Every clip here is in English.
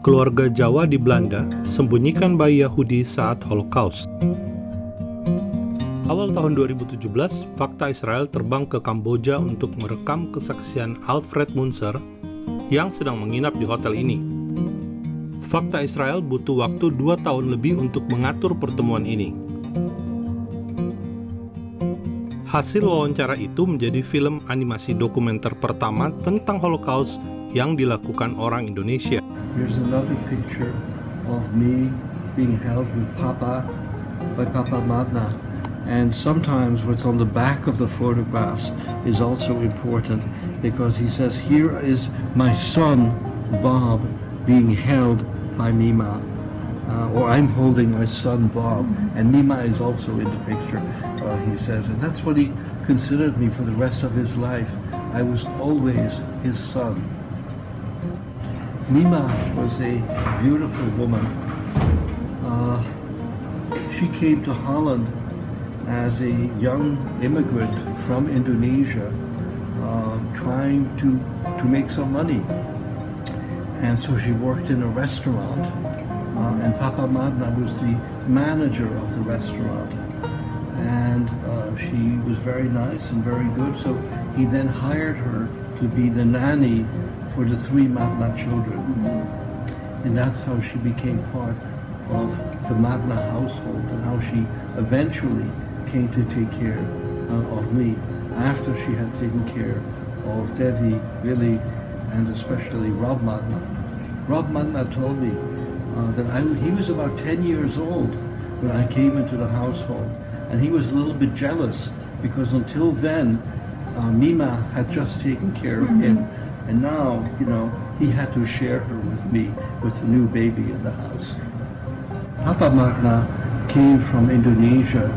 Keluarga Jawa di Belanda sembunyikan bayi Yahudi saat Holocaust. Awal tahun 2017, Fakta Israel terbang ke Kamboja untuk merekam kesaksian Alfred Munzer yang sedang menginap di hotel ini. Fakta Israel butuh waktu 2 tahun lebih untuk mengatur pertemuan ini. Hasil wawancara itu menjadi film animasi dokumenter pertama tentang Holocaust yang dilakukan orang Indonesia. Here's another picture of me being held with Papa, by Papa Madna. And sometimes what's on the back of the photographs is also important because he says, here is my son, Bob, being held by Mima. Or I'm holding my son, Bob. And Mima is also in the picture, he says. And that's what he considered me for the rest of his life. I was always his son. Mima was a beautiful woman. She came to Holland as a young immigrant from Indonesia, trying to make some money. And so she worked in a restaurant, and Papa Madna was the manager of the restaurant. And she was very nice and very good, so he then hired her to be the nanny for the 3 Madna children. And that's how she became part of the Madna household and how she eventually came to take care of me after she had taken care of Devi, Billy, and especially Rob Madna. Rob Madna told me that he was about 10 years old when I came into the household, and he was a little bit jealous because until then Mima had just taken care of him. And now, he had to share her with me, with the new baby in the house. Papa Madna came from Indonesia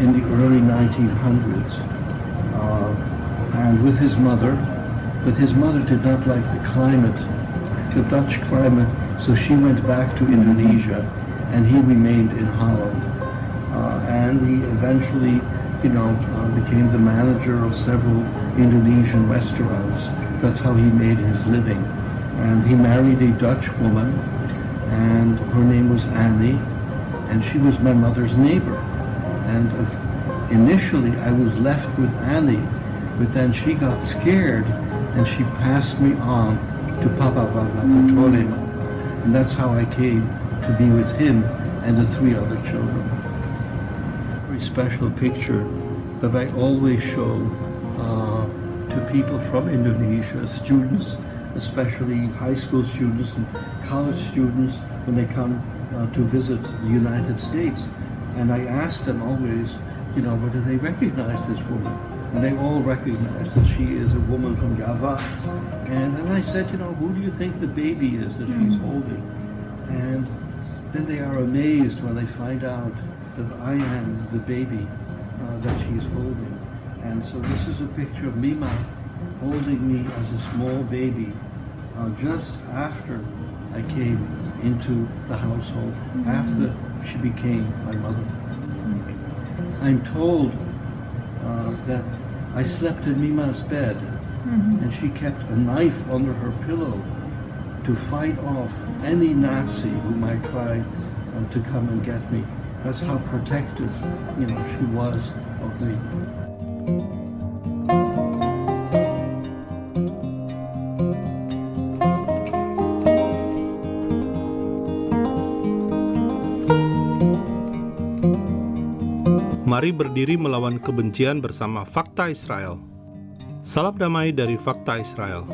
in the early 1900s, and with his mother, but his mother did not like the climate, the Dutch climate, so she went back to Indonesia, and he remained in Holland. And he eventually, became the manager of several Indonesian restaurants. That's how he made his living. And he married a Dutch woman, and her name was Annie, and she was my mother's neighbor. And initially I was left with Annie, but then she got scared and she passed me on to Papa Madna. And that's how I came to be with him and the 3 other children. Very special picture that I always show to people from Indonesia, students, especially high school students and college students, when they come to visit the United States. And I ask them always, whether they recognize this woman. And they all recognize that she is a woman from Jawa. And then I said, who do you think the baby is that she's holding? And then they are amazed when they find out that I am the baby that she's holding. And so this is a picture of Mima holding me as a small baby just after I came into the household, after she became my mother. I'm told that I slept in Mima's bed, and she kept a knife under her pillow to fight off any Nazi who might try to come and get me. That's how protective, she was of me. Mari berdiri melawan kebencian bersama Fakta Israel. Salam damai dari Fakta Israel.